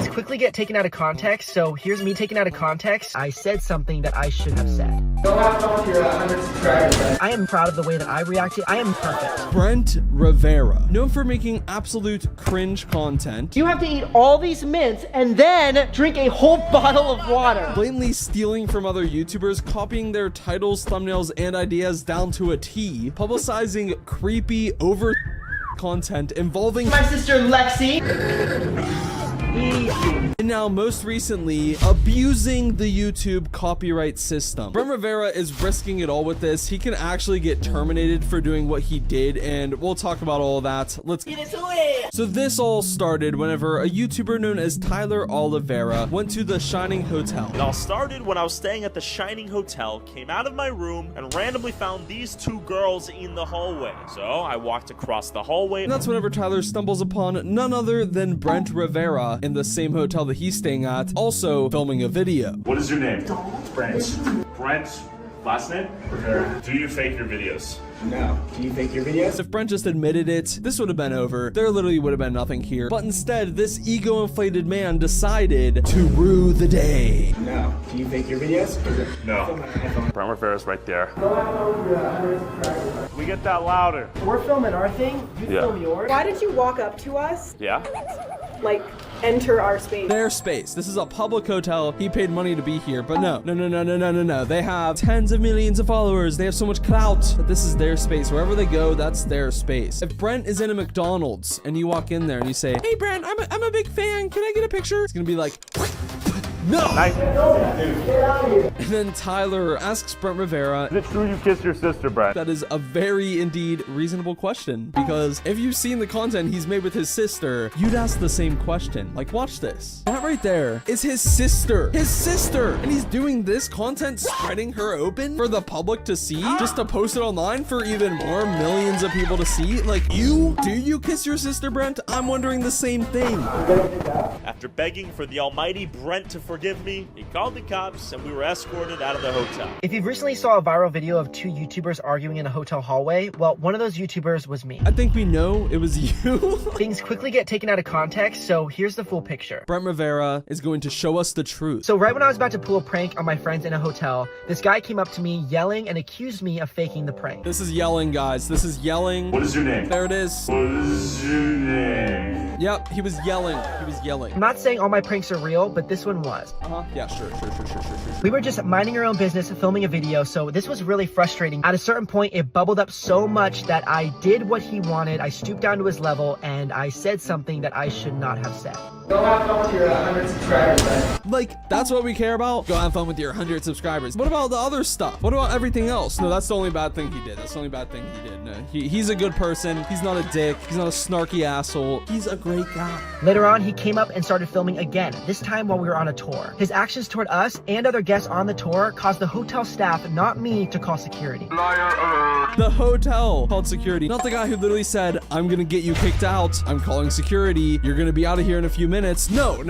Things quickly get taken out of context, so here's me taken out of context. I said something that I should have said. Go have fun with your 100 subscribers. I am proud of the way that I reacted. I am perfect. Brent Rivera, known for making absolute cringe content. You have to eat all these mints and then drink a whole bottle of water. Blatantly stealing from other YouTubers, copying their titles, thumbnails, and ideas down to a T. Publicizing creepy, over content involving my sister Lexi. And now, most recently, abusing the YouTube copyright system. Brent Rivera is risking it all with this. He can actually get terminated for doing what he did, and we'll talk about all of that. Let's get into it. So this all started whenever a YouTuber known as Tyler Oliveira went to the Shining Hotel. It all started when I was staying at the Shining Hotel, came out of my room, and randomly found these two girls in the hallway. So I walked across the hallway. And that's whenever Tyler stumbles upon none other than Brent Rivera in the same hotel that he's staying at, also filming a video. What is your name? Brent. Brent. Last name? Rivera. Do you fake your videos? No. Do you fake your videos? If Brent just admitted it, this would have been over. There literally would have been nothing here. But instead, this ego-inflated man decided to rue the day. No. Do you fake your videos? No. Brent Rivera's right there. Can we get that louder? We're filming our thing. You film yours. Why did you walk up to us? Yeah? Like, enter our space. Their space. This is a public hotel. He paid money to be here, but no. They have tens of millions of followers. They have so much clout that this is their space. Wherever they go, that's their space. If Brent is in a McDonald's and you walk in there and you say, "Hey Brent, I'm a big fan. Can I get a picture?" It's gonna be like, no! And then Tyler asks Brent Rivera, Is it true you kissed your sister, Brent? that is a very indeed reasonable question, because if you've seen the content he's made with his sister, you'd ask the same question. Like, watch this. That right there is his sister. His sister! And he's doing this content, spreading her open for the public to see, just to post it online for even more millions of people to see. Like, do you kiss your sister, Brent? I'm wondering the same thing. After begging for the almighty Brent to forgive me, he called the cops and we were escorted out of the hotel. If you recently saw a viral video of two YouTubers arguing in a hotel hallway, well, one of those YouTubers was me. I think we know it was you. Things quickly get taken out of context, so here's the full picture. Brent Rivera is going to show us the truth. So right when I was about to pull a prank on my friends in a hotel, this guy came up to me yelling and accused me of faking the prank. This is yelling, guys. This is yelling. What is your name? There it is. What is your name? Yep, he was yelling. He was yelling. I'm not saying all my pranks are real, but this one was. Yeah, sure. We were just minding our own business, filming a video, so this was really frustrating. At a certain point, it bubbled up so much that I did what he wanted. I stooped down to his level, and I said something that I should not have said. Go have fun with your 100 subscribers, man. Like, that's what we care about? Go have fun with your 100 subscribers. What about the other stuff? What about everything else? No, that's the only bad thing he did. That's the only bad thing he did. No, he's a good person. He's not a dick. He's not a snarky asshole. He's a great guy. Later on, he came up and started filming again, this time while we were on a tour. His actions toward us and other guests on the tour caused the hotel staff, not me, to call security. The hotel called security. Not the guy who literally said, "I'm gonna get you kicked out. I'm calling security. You're gonna be out of here in a few minutes." No.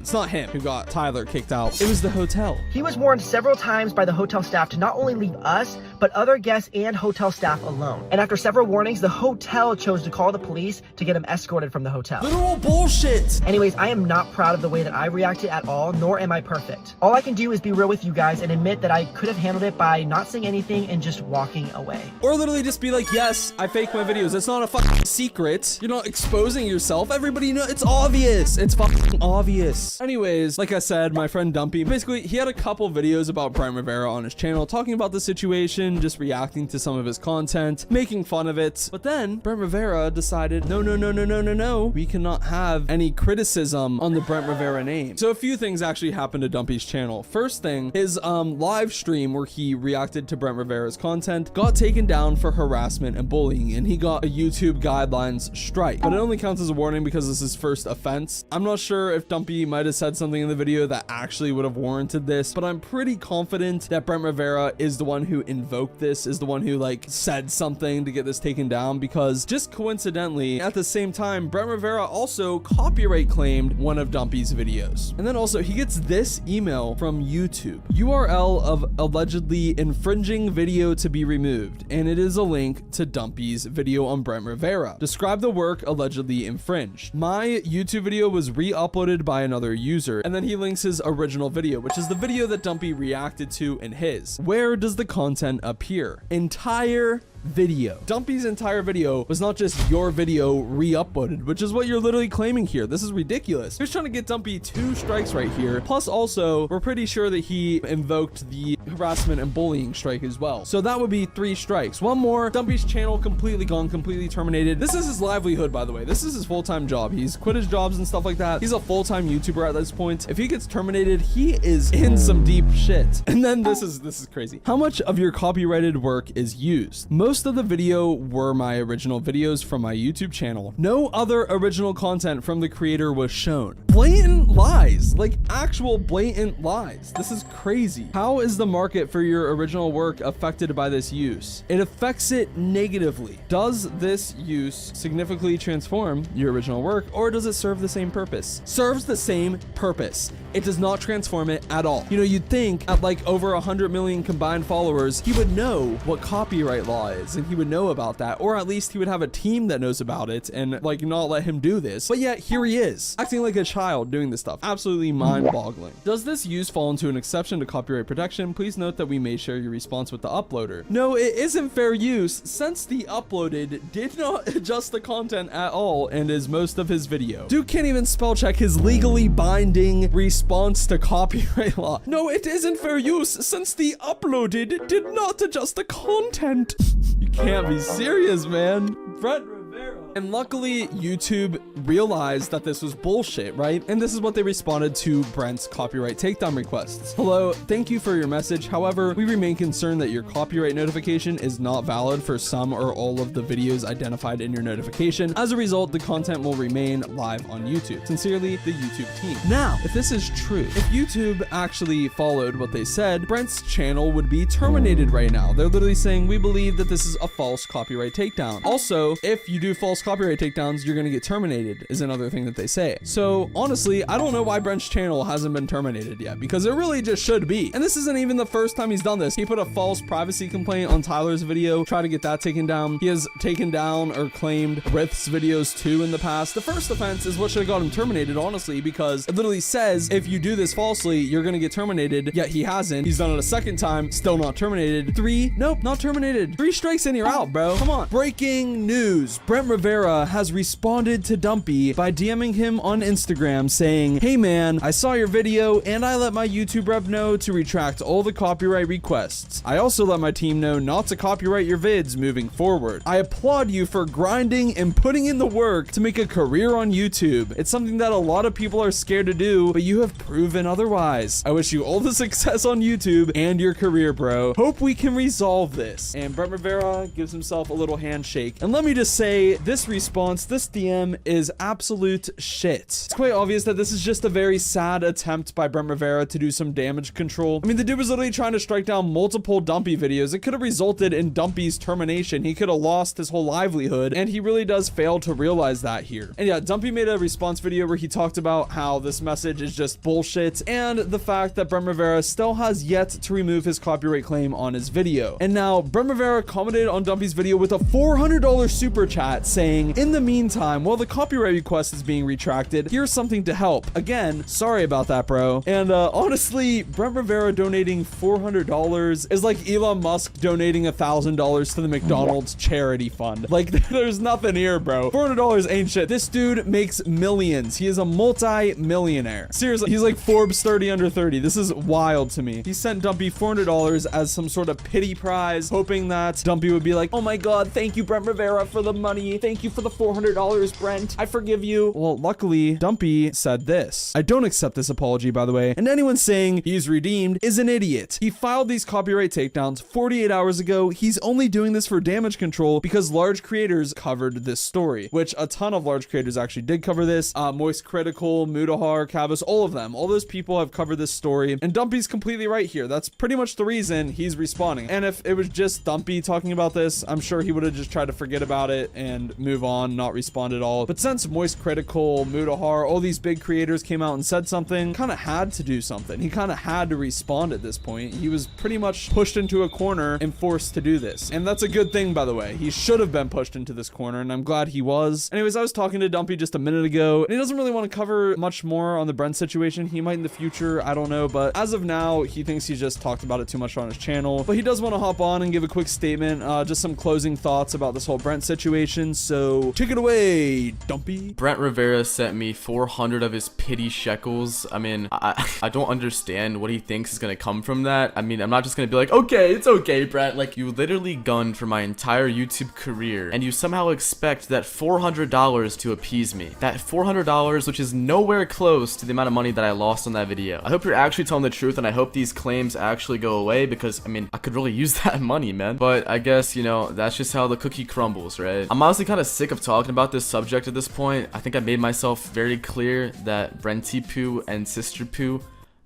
It's not him who got Tyler kicked out. It was the hotel. He was warned several times by the hotel staff to not only leave us, but other guests and hotel staff alone. And after several warnings, the hotel chose to call the police to get him escorted from the hotel. Literal bullshit. Anyways, I am not proud of the way that I reacted at all, nor am I perfect. All I can do is be real with you guys and admit that I could have handled it by not saying anything and just walking away. Or literally just be like, yes, I fake my videos. It's not a fucking secret. You're not exposing yourself. Everybody knows. It's obvious. It's fucking obvious. Anyways, like I said, my friend Dumpy, basically, he had a couple videos about Brent Rivera on his channel, talking about the situation, just reacting to some of his content, making fun of it. But then Brent Rivera decided, no. We cannot have any criticism on the Brent Rivera name. So a few things actually happened to Dumpy's channel. First thing, his live stream where he reacted to Brent Rivera's content got taken down for harassment and bullying, and he got a YouTube guidelines strike. But it only counts as a warning because this is his first offense. I'm not sure if Dumpy might have said something in the video that actually would have warranted this, but I'm pretty confident that Brent Rivera is the one who invoked this, is the one who like said something to get this taken down, because just coincidentally, at the same time, Brent Rivera also copyright claimed one one of Dumpy's videos. And then also he gets this email from YouTube. URL of allegedly infringing video to be removed, and it is a link to Dumpy's video on Brent Rivera. Describe the work allegedly infringed. My YouTube video was re-uploaded by another user, and then he links his original video, which is the video that Dumpy reacted to in his. Where does the content appear? Entire video. Dumpy's entire video was not just your video re-uploaded, which is what you're literally claiming here. This is ridiculous. He's trying to get Dumpy 2 strikes right here. Plus also, we're pretty sure that he invoked the harassment and bullying strike as well. So that would be 3 strikes. One more, Dumpy's channel completely gone, completely terminated. This is his livelihood, by the way. This is his full-time job. He's quit his jobs and stuff like that. He's a full-time YouTuber at this point. If he gets terminated, he is in some deep shit. And then this is crazy. How much of your copyrighted work is used? Most of the video were my original videos from my YouTube channel. No other original content from the creator was shown. Blatant lies, like actual blatant lies. This is crazy. How is the market for your original work affected by this use? It affects it negatively. Does this use significantly transform your original work, or does it serve the same purpose? Serves the same purpose. It does not transform it at all. You know, you'd think at like over 100 million combined followers, he would know what copyright law is, and he would know about that, or at least he would have a team that knows about it and like not let him do this. But yet here he is, acting like a child doing this stuff. Absolutely mind-boggling. Does this use fall into an exception to copyright protection? Please note that we may share your response with the uploader. No, it isn't fair use, since the uploaded did not adjust the content at all and is most of his video. Dude can't even spell check his legally binding response to copyright law. No, it isn't fair use, since the uploaded did not adjust the content. You can't be serious, man. Brent Rivera. And luckily, YouTube realized that this was bullshit, right? And this is what they responded to Brent's copyright takedown requests. Hello, thank you for your message. However, we remain concerned that your copyright notification is not valid for some or all of the videos identified in your notification. As a result, the content will remain live on YouTube. Sincerely, the YouTube team. Now, if this is true, if YouTube actually followed what they said, Brent's channel would be terminated right now. They're literally saying, we believe that this is a false copyright takedown. Also, if you do false copyright takedowns, you're gonna get terminated, is another thing that they say. So honestly, I don't know why Brent's channel hasn't been terminated yet, because it really just should be. And this isn't even the first time he's done this. He put a false privacy complaint on Tyler's video, tried to get that taken down. He has taken down or claimed Rith's videos too in the past. The first offense is what should have got him terminated, honestly, because it literally says if you do this falsely, you're gonna get terminated, yet he hasn't. He's done it a second time, still not terminated. 3, nope, not terminated. 3 strikes and you're out, bro. Come on. Breaking news. Brent Rivera has responded to Dumpy by DMing him on Instagram saying, hey man, I saw your video and I let my YouTube rep know to retract all the copyright requests. I also let my team know not to copyright your vids moving forward. I applaud you for grinding and putting in the work to make a career on YouTube. It's something that a lot of people are scared to do, but you have proven otherwise. I wish you all the success on YouTube and your career, bro. Hope we can resolve this. And Brent Rivera gives himself a little handshake. And let me just say, this response, this DM is absolute shit. It's quite obvious that this is just a very sad attempt by Brent Rivera to do some damage control. I mean, the dude was literally trying to strike down multiple Dumpy videos. It could have resulted in Dumpy's termination. He could have lost his whole livelihood, and he really does fail to realize that here. And yeah, Dumpy made a response video where he talked about how this message is just bullshit, and the fact that Brent Rivera still has yet to remove his copyright claim on his video. And now, Brent Rivera commented on Dumpy's video with a $400 super chat saying, in the meantime, while the copyright request is being retracted, here's something to help. Again, sorry about that, bro. And honestly, Brent Rivera donating $400 is like Elon Musk donating $1,000 to the McDonald's charity fund. Like, there's nothing here, bro. $400 ain't shit. This dude makes millions. He is a multi-millionaire. Seriously, he's like Forbes 30 under 30. This is wild to me. He sent Dumpy $400 as some sort of pity prize, hoping that Dumpy would be like, oh my god, thank you, Brent Rivera, for the money. Thank you for the $400, Brent. I forgive you. Well, luckily, Dumpy said this. I don't accept this apology, by the way, and anyone saying he's redeemed is an idiot. He filed these copyright takedowns 48 hours ago. He's only doing this for damage control because large creators covered this story, which a ton of large creators actually did cover this. Moist Critical, Mudahar, Cavus, all of them. All those people have covered this story, and Dumpy's completely right here. That's pretty much the reason he's responding. And if it was just Dumpy talking about this, I'm sure he would have just tried to forget about it and move on, not respond at all. But since Moist Critical, Mudahar, all these big creators came out and said something, kind of had to do something. He kind of had to respond at this point. He was pretty much pushed into a corner and forced to do this. And that's a good thing, by the way. He should have been pushed into this corner, and I'm glad he was. Anyways, I was talking to Dumpy just a minute ago, and he doesn't really want to cover much more on the Brent situation. He might in the future, I don't know, but as of now, he thinks he just talked about it too much on his channel. But he does want to hop on and give a quick statement, just some closing thoughts about this whole Brent situation. So take it away, Dumpy. Brent Rivera sent me 400 of his pity shekels. I mean, I don't understand what he thinks is gonna come from that. I mean, I'm not just gonna be like, okay, it's okay, Brent. Like, you literally gunned for my entire YouTube career, and you somehow expect that $400 to appease me. That $400, which is nowhere close to the amount of money that I lost on that video. I hope you're actually telling the truth, and I hope these claims actually go away, because, I mean, I could really use that money, man. But I guess, you know, that's just how the cookie crumbles, right? I'm honestly kind of sick of talking about this subject at this point. I think I made myself very clear that Brenty Poo and Sister Poo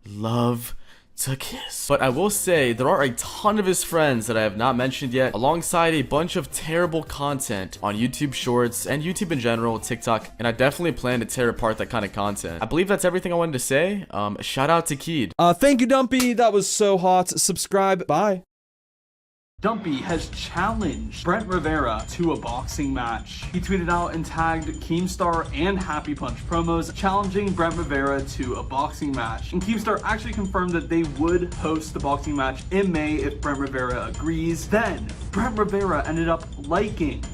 love to kiss. But I will say, there are a ton of his friends that I have not mentioned yet, alongside a bunch of terrible content on YouTube Shorts and YouTube in general, TikTok, and I definitely plan to tear apart that kind of content. I believe that's everything I wanted to say. Shout out to Keid. Thank you, Dumpy. That was so hot. Subscribe. Bye. Dumpy has challenged Brent Rivera to a boxing match. He tweeted out and tagged Keemstar and Happy Punch promos challenging Brent Rivera to a boxing match. And Keemstar actually confirmed that they would host the boxing match in May if Brent Rivera agrees. Then Brent Rivera ended up liking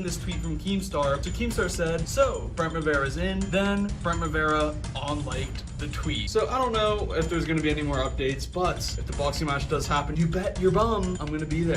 this tweet from Keemstar. So Keemstar said, so Brent Rivera's in. Then Brent Rivera unliked the tweet. So I don't know if there's going to be any more updates, but if the boxing match does happen, you bet your bum I'm going to be there.